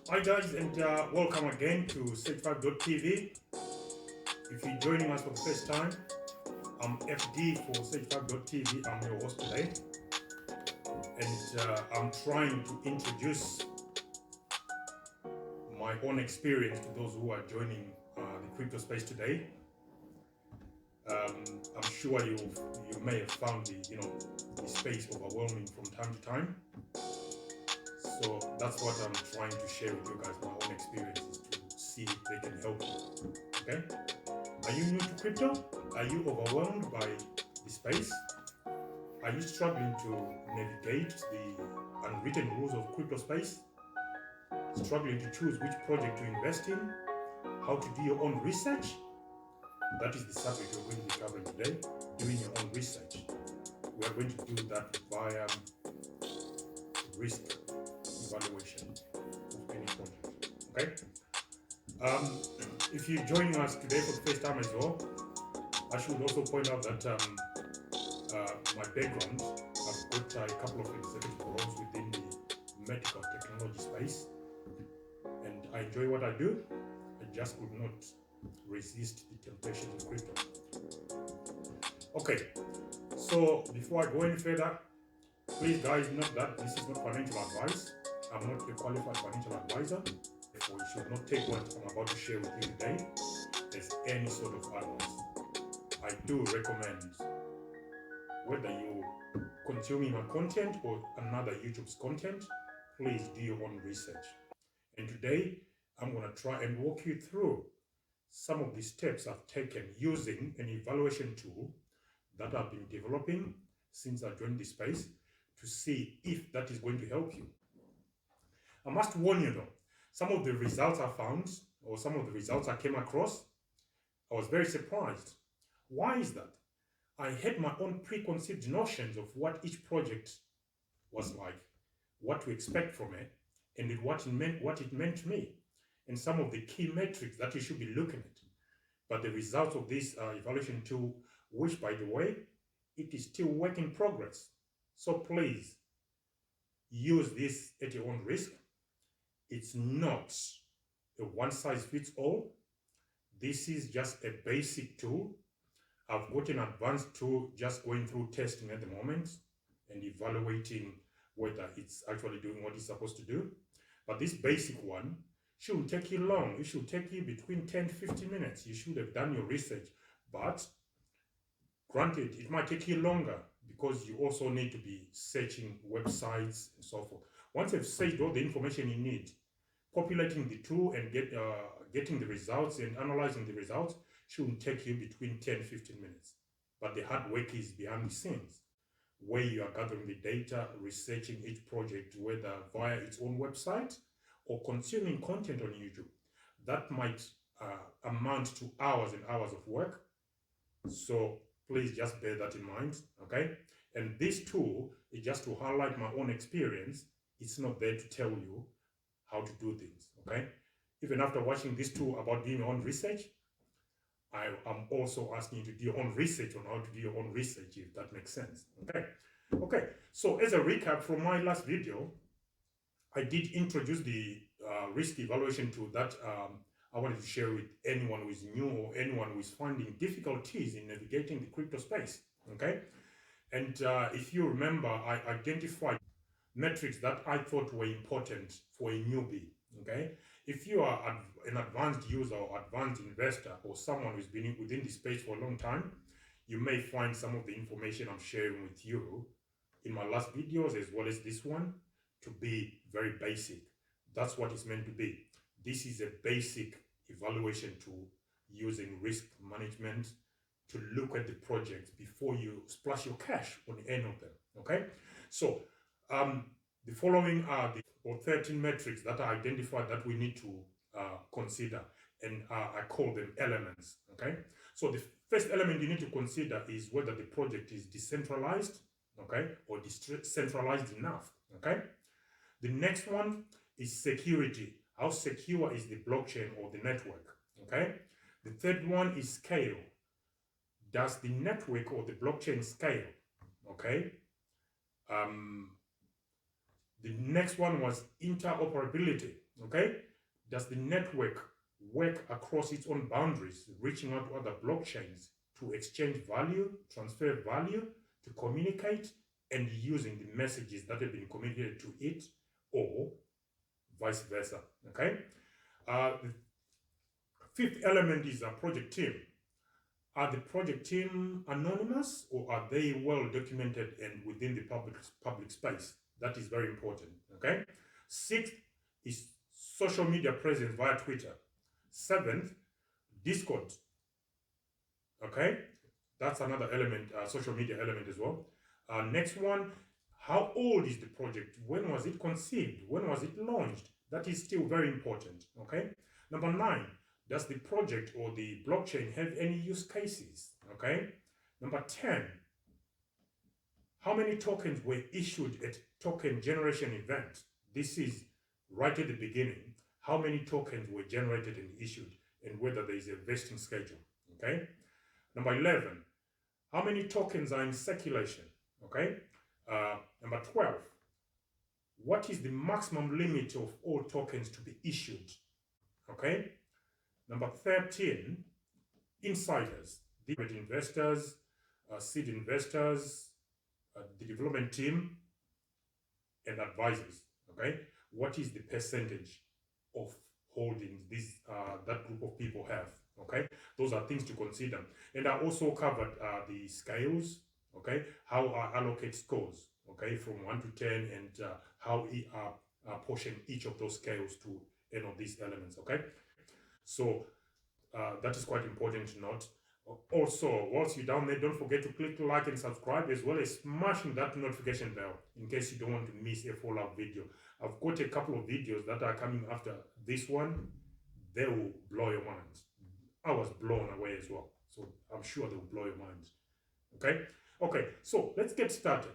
Hi guys, and welcome again to Sage5.tv. If you're joining us for the first time, I'm FD for Sage5.tv. I'm your host today, and I'm trying to introduce my own experience to those who are joining the crypto space today. I'm sure you may have found the space overwhelming from time to time. So that's what I'm trying to share with you guys, my own experiences, to see if they can help you. Okay? Are you new to crypto? Are you overwhelmed by the space? Are you struggling to navigate the unwritten rules of crypto space? Struggling to choose which project to invest in? How to do your own research? That is the subject we're going to be covering today, doing your own research. We are going to do that via risk evaluation of any project. Okay? If you're joining us today for the first time as well, I should also point out that my background, I've got a couple of executive roles within the medical technology space, and I enjoy what I do. I just could not resist the temptation of crypto. Okay, so before I go any further, please guys note that this is not financial advice. I'm not a qualified financial advisor. Therefore, you should not take what I'm about to share with you today as any sort of advice. I do recommend, whether you're consuming my content or another YouTube's content, please do your own research. And today, I'm going to try and walk you through some of the steps I've taken using an evaluation tool that I've been developing since I joined this space to see if that is going to help you. I must warn you though, some of the results I found, or some of the results I came across, I was very surprised. Why is that? I had my own preconceived notions of what each project was like, what to expect from it, and what it meant to me, and some of the key metrics that you should be looking at. But the results of this evaluation tool, which by the way, it is still work in progress. So please use this at your own risk. It's not a one size fits all. This is just a basic tool. I've got an advanced tool just going through testing at the moment and evaluating whether it's actually doing what it's supposed to do. But this basic one shouldn't take you long. It should take you between 10 to 15 minutes. You should have done your research. But granted, it might take you longer because you also need to be searching websites and so forth. Once you've searched all the information you need, populating the tool and getting the results and analyzing the results shouldn't take you between 10 to 15 minutes. But the hard work is behind the scenes, where you are gathering the data, researching each project, whether via its own website or consuming content on YouTube. That might amount to hours and hours of work. So please just bear that in mind, okay? And this tool is just to highlight my own experience. It's not there to tell you how to do things, okay? Even after watching this tool about doing your own research, I am also asking you to do your own research on how to do your own research, if that makes sense, okay? Okay, so as a recap from my last video, I did introduce the risk evaluation tool that I wanted to share with anyone who is new or anyone who is finding difficulties in navigating the crypto space, okay? And if you remember, I identified metrics that I thought were important for a newbie, okay? If you are an advanced user or advanced investor or someone who's been within the space for a long time, you may find some of the information I'm sharing with you in my last videos as well as this one to be very basic. That's what it's meant to be. This is a basic evaluation tool using risk management to look at the projects before you splash your cash on any of them, okay? So the following are the 13 metrics that I identified that we need to consider, and I call them elements, okay? So the first element you need to consider is whether the project is decentralized, okay, or decentralized enough, okay? The next one is security. How secure is the blockchain or the network, okay? The third one is scale. Does the network or the blockchain scale, okay? The next one was interoperability. Okay? Does the network work across its own boundaries, reaching out to other blockchains to exchange value, transfer value, to communicate, and using the messages that have been communicated to it, or vice versa? Okay? The fifth element is a project team. Are the project team anonymous, or are they well documented and within the public space? That is very important. Okay. Sixth is social media presence via Twitter. Seventh, Discord. Okay, that's another element, social media element as well. Next one, how old is the project? When was it conceived? When was it launched? That is still very important. Okay. Number 9, does the project or the blockchain have any use cases? Okay. Number 10, how many tokens were issued at token generation event? This is right at the beginning. How many tokens were generated and issued, and whether there is a vesting schedule. Okay. Number 11, how many tokens are in circulation? Okay. Number 12, what is the maximum limit of all tokens to be issued? Okay. Number 13, insiders, the investors, seed investors, the development team, and advisors. Okay. What is the percentage of holdings that group of people have? Okay, those are things to consider. And I also covered the scales. Okay, how I allocate scores. Okay, from 1 to 10, and how I portion each of those scales to any of these elements. Okay, so that is quite important to note. Also, whilst you're down there, don't forget to click like and subscribe, as well as smashing that notification bell in case you don't want to miss a follow-up video. I've got a couple of videos that are coming after this one. They will blow your mind. I was blown away as well, so I'm sure they will blow your mind. Okay, so let's get started.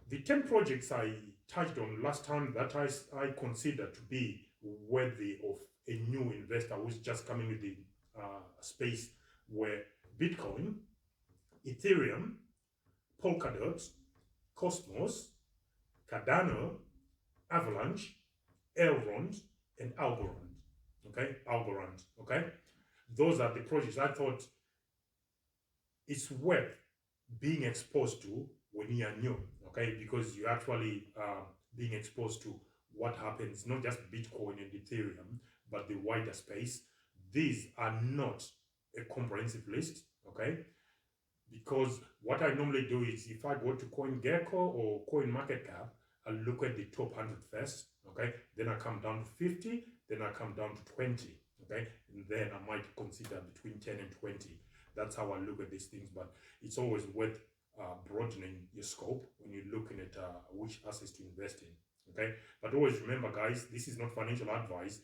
The 10 projects I touched on last time that I consider to be worthy of a new investor who's just coming with the space were Bitcoin, Ethereum, Polkadot, Cosmos, Cardano, Avalanche, Elrond, and Algorand. Okay, Algorand. Okay, those are the projects I thought it's worth being exposed to when you are new. Okay, because you're actually being exposed to what happens, not just Bitcoin and Ethereum, but the wider space. These are not a comprehensive list. Okay, because what I normally do is, if I go to Gecko or CoinMarketCap, I look at the top 100 first. Okay, then I come down to 50, then I come down to 20. Okay, and then I might consider between 10 and 20. That's how I look at these things. But it's always worth broadening your scope when you're looking at which assets to invest in. Okay, but always remember, guys, this is not financial advice.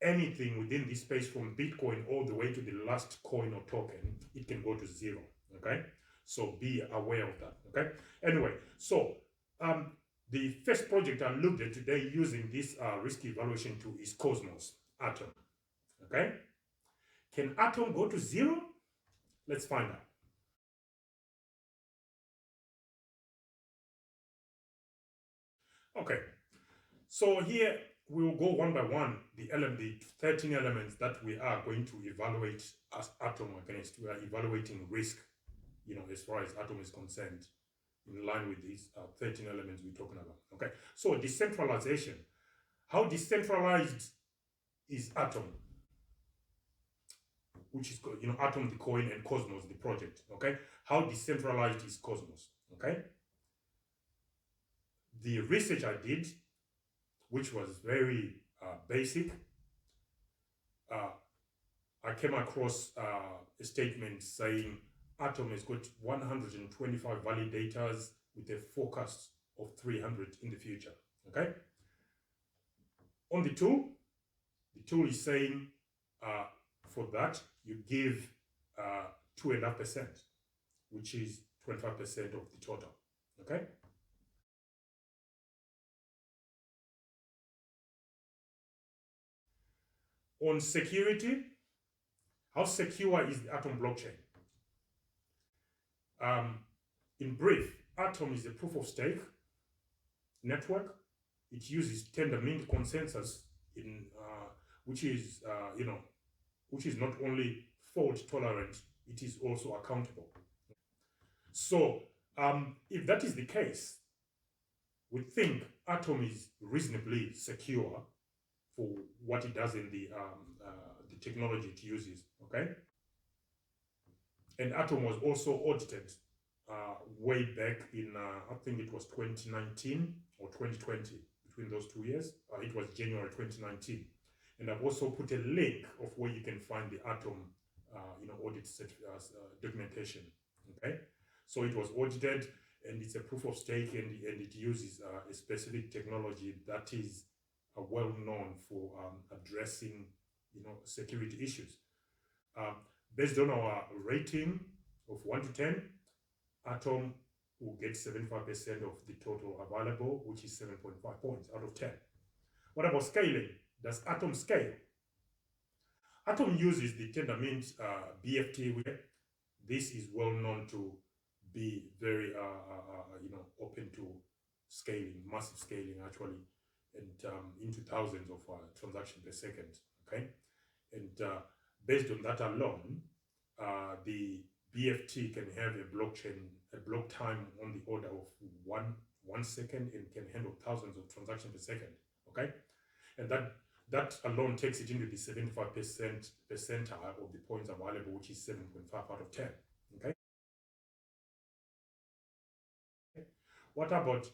Anything within this space, from Bitcoin all the way to the last coin or token, it can go to zero. Okay, so be aware of that. Okay, anyway, so the first project I looked at today using this risk evaluation tool is Cosmos Atom. Okay, can Atom go to zero? Let's find out. Okay, so here we'll go one by one, the 13 elements that we are going to evaluate as Atom against. We are evaluating risk, as far as Atom is concerned, in line with these 13 elements we're talking about. Okay, so decentralization. How decentralized is Atom? Which is, Atom the coin and Cosmos the project. Okay, how decentralized is Cosmos? Okay, the research I did, which was very basic, I came across a statement saying Atom has got 125 validators with a forecast of 300 in the future. Okay, on the tool is saying for that you give 2.5%, which is 25% of the total. Okay, on security, how secure is the Atom blockchain? In brief, Atom is a proof of stake network. It uses tender mint consensus which is which is not only fault tolerant, it is also accountable. So if that is the case, we think Atom is reasonably secure for what it does in the technology it uses. Okay, and Atom was also audited way back in I think it was 2019 or 2020. Between those 2 years, it was January 2019, and I've also put a link of where you can find the Atom audit documentation. Okay, so it was audited, and it's a proof of stake, and it uses a specific technology that is well known for addressing security issues. Based on our rating of 1 to 10, Atom will get 75% of the total available, which is 7.5 points out of 10. What about scaling? Does Atom scale? Atom uses the Tendermint BFT. This is well known to be very open to scaling, massive scaling actually, and into thousands of transactions per second. Okay, and based on that alone, the BFT can have a block time on the order of one second, and can handle thousands of transactions per second. Okay, and that alone takes it into the 75% percentile of the points available, which is 7.5 out of 10. Okay. What about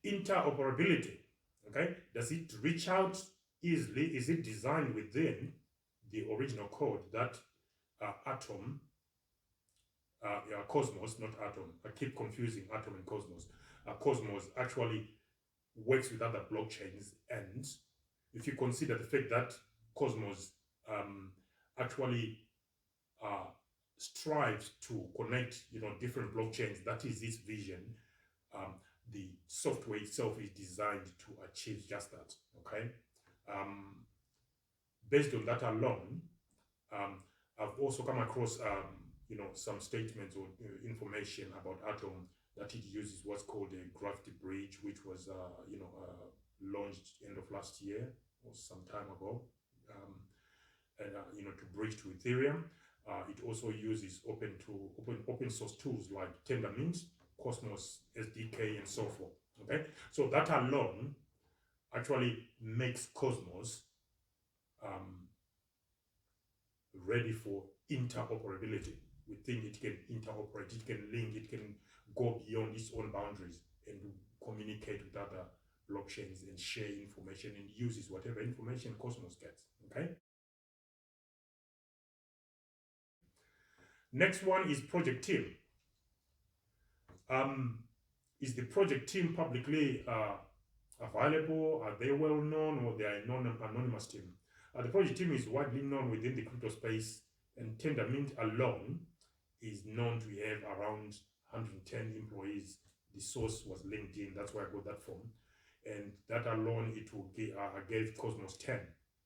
interoperability? Okay, does it reach out easily? Is it designed within the original code that Atom, Cosmos, not Atom. I keep confusing Atom and Cosmos. Cosmos actually works with other blockchains, and if you consider the fact that Cosmos actually strives to connect, different blockchains, that is its vision. The software itself is designed to achieve just that. Okay. Based on that alone, I've also come across some statements or information about Atom that it uses what's called a gravity bridge, which was launched end of last year or some time ago, and to bridge to Ethereum. It also uses open source tools like Tendermint, Cosmos SDK, and so forth. Okay, so that alone actually makes Cosmos ready for interoperability. We think it can interoperate, it can link, it can go beyond its own boundaries and communicate with other blockchains and share information, and uses whatever information Cosmos gets. Okay. Next one is project team. Is the project team publicly available? Are they well known, or they are an anonymous team? The project team is widely known within the crypto space, and Tendermint alone is known to have around 110 employees. The source was LinkedIn, that's where I got that from. And that alone, it will gave Cosmos 10.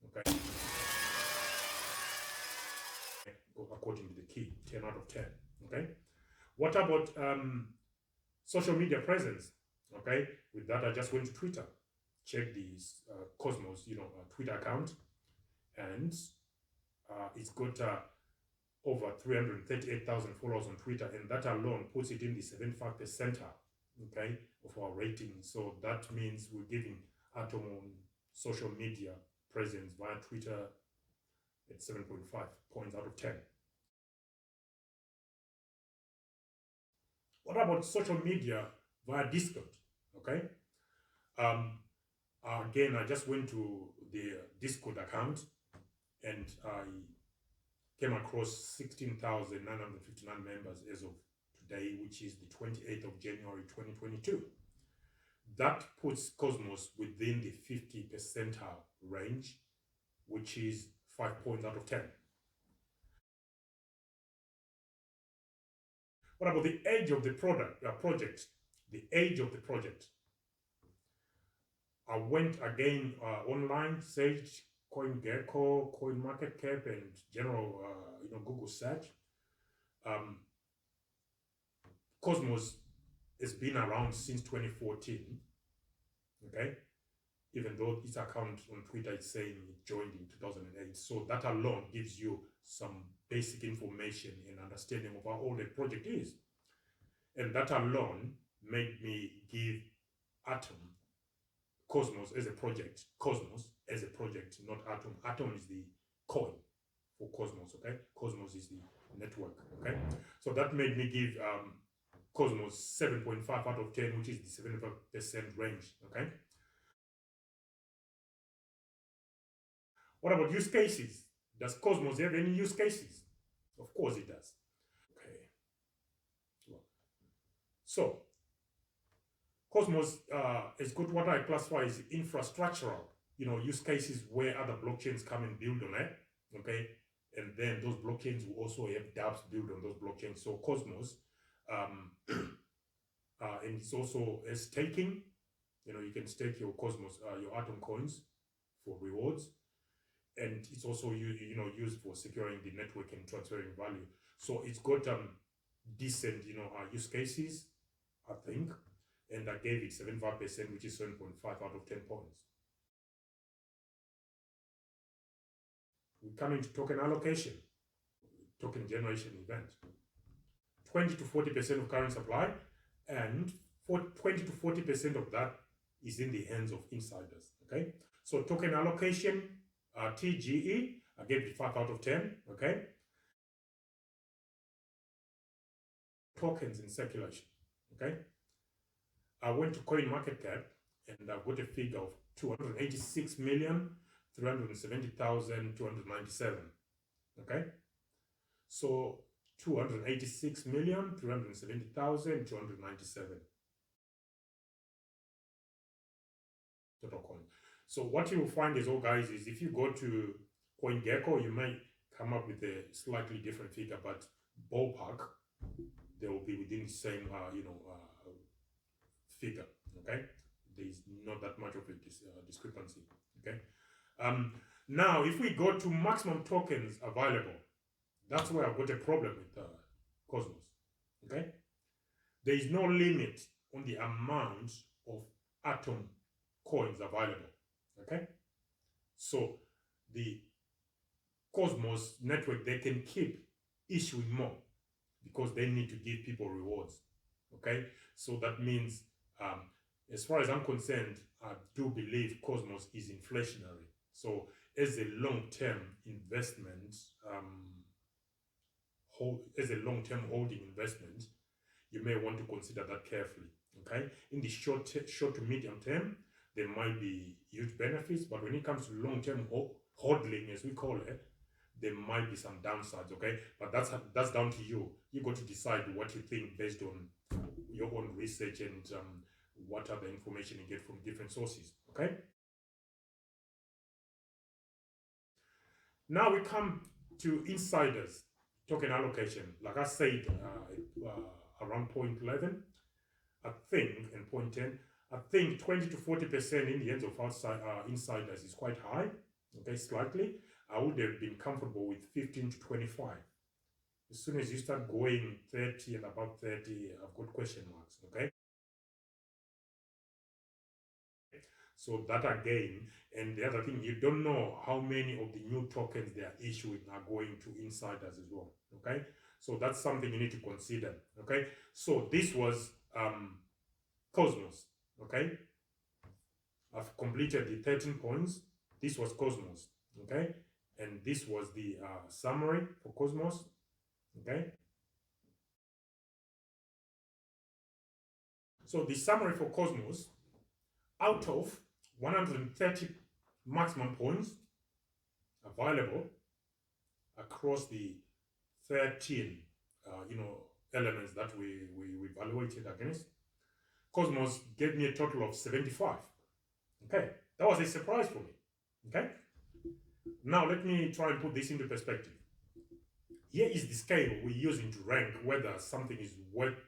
Okay. According to the key, 10 out of 10. Okay. What about social media presence? Okay. With that, I just went to Twitter, check the Cosmos, Twitter account, and it's got over 338,000 followers on Twitter, and that alone puts it in the 75th percentile, okay, of our rating. So that means we're giving Atom on social media presence via Twitter at 7.5 points out of 10. What about social media via Discord? Okay. Again, I just went to the Discord account, and I came across 16,959 members as of today, which is the 28th of January 2022. That puts Cosmos within the 50 percentile range, which is 5 points out of 10. What about the age of the project? The age of the project. I went again online, searched Gecko, CoinMarketCap, and general Google search. Cosmos has been around since 2014. Okay, even though its account on Twitter is saying it joined in 2008. So that alone gives you some basic information and understanding of how old the project is. And that alone made me give Atom, Cosmos as a project, not Atom. Atom is the coin for Cosmos, okay? Cosmos is the network, okay? So that made me give Cosmos 7.5 out of 10, which is the 75% range, okay? What about use cases? Does Cosmos have any use cases? Of course it does. Okay. So Cosmos has got what I classify as infrastructural, use cases where other blockchains come and build on it, okay? And then those blockchains will also have dApps built on those blockchains. So Cosmos, and it's also a staking. You can stake your Cosmos, your Atom coins for rewards. And it's also used for securing the network and transferring value. So it's got decent use cases, I think, and I gave it 75%, which is 7.5 out of 10 points. We come into token allocation, token generation event. 20 to 40% of current supply, and 20 to 40% of that is in the hands of insiders. Okay, so token allocation, TGE, I gave it 5 out of 10. Okay, tokens in circulation. Okay, I went to CoinMarketCap and I got a figure of 286,370,297. Okay, so 286,370,297 total coin. So what you will find is, guys, is if you go to CoinGecko, you may come up with a slightly different figure, but ballpark, they will be within the same, figure. Okay, there is not that much of a discrepancy. Okay, now if we go to maximum tokens available, that's where I've got a problem with Cosmos. Okay, there is no limit on the amount of Atom coins available. Okay, so the Cosmos network, they can keep issuing more because they need to give people rewards. Okay, so that means as far as I'm concerned, I do believe Cosmos is inflationary. So as a long-term investment, as a long-term holding investment, you may want to consider that carefully. Okay, in the short to medium term, there might be huge benefits, but when it comes to long-term hodling, as we call it, there might be some downsides. Okay, but that's down to you. You got to decide what you think based on your own research and what other information you get from different sources. Okay, now we come to insiders token allocation. Like I said, around point 11, I think, and point 10, I think 20 to 40% in the hands of insiders is quite high. Okay, slightly. I would have been comfortable with 15 to 25. As soon as you start going 30 and above 30, I've got question marks. Okay, so that again, and the other thing, you don't know how many of the new tokens they are issuing are going to insiders as well. Okay, so that's something you need to consider. Okay, so this was Cosmos. Okay, I've completed the 13 points. This was Cosmos. Okay, and this was the summary for Cosmos. Okay, so the summary for Cosmos, out of 130 maximum points available across the 13 elements that we evaluated against, Cosmos gave me a total of 75. Okay, that was a surprise for me. Okay, now let me try and put this into perspective. Here is the scale we're using to rank whether something is worth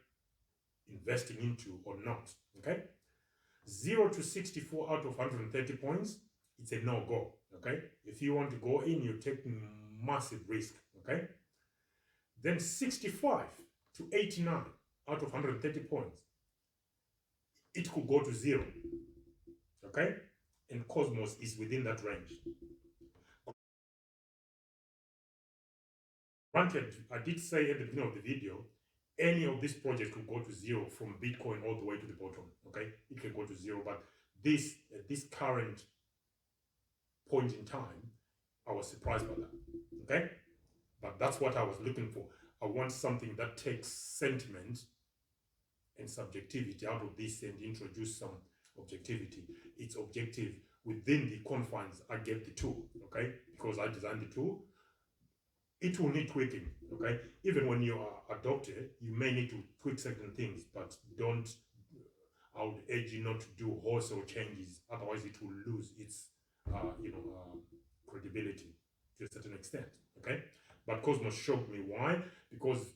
investing into or not. Okay, 0 to 64 out of 130 points, it's a no-go. Okay, if you want to go in, you're taking massive risk. Okay, then 65 to 89 out of 130 points, it could go to 0. Okay, and Cosmos is within that range. Granted, I did say at the beginning of the video, any of this project will go to zero from Bitcoin all the way to the bottom, okay? It can go to zero, but this, at this current point in time, I was surprised by that, okay? But that's what I was looking for. I want something that takes sentiment and subjectivity out of this and introduce some objectivity. It's objective within the confines I gave the tool, okay? Because I designed the tool. It will need tweaking, okay? Even when you are adopted, you may need to tweak certain things, but don't, I would urge you not to do wholesale changes, otherwise it will lose its, credibility to a certain extent, okay? But Cosmos showed me why, because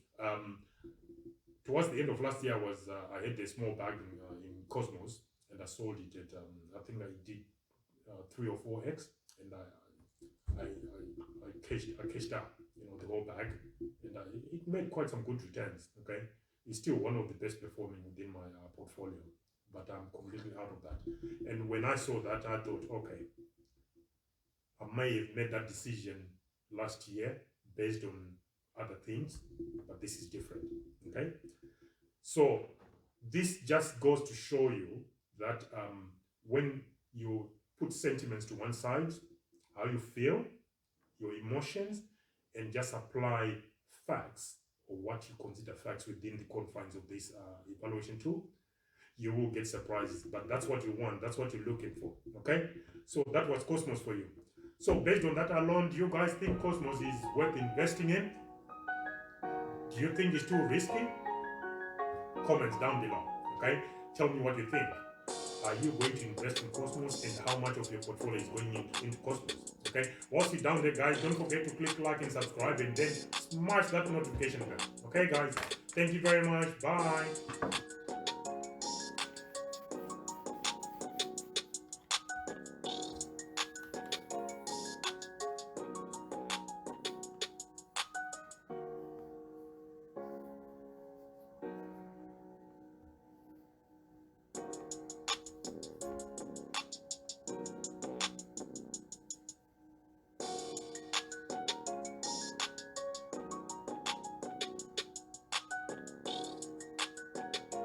towards the end of last year, I had a small bag in Cosmos, and I sold it at, I think I did 3 or 4x, and I cashed out, the whole bag, and it made quite some good returns. Okay, it's still one of the best performing within my portfolio, but I'm completely out of that. And when I saw that, I thought, okay, I may have made that decision last year based on other things, but this is different. Okay, so this just goes to show you that when you put sentiments to one side, how you feel, your emotions, and just apply facts or what you consider facts within the confines of this evaluation tool, you will get surprises. But that's what you want, that's what you're looking for. Okay, so that was Cosmos for you. So based on that alone, do you guys think Cosmos is worth investing in? Do you think it's too risky? Comments down below. Okay, tell me what you think. Are you going to invest in Cosmos, and how much of your portfolio is going into Cosmos? Okay, whilst you're down there, guys, don't forget to click like and subscribe, and then smash that notification bell. Okay, guys, thank you very much. Bye.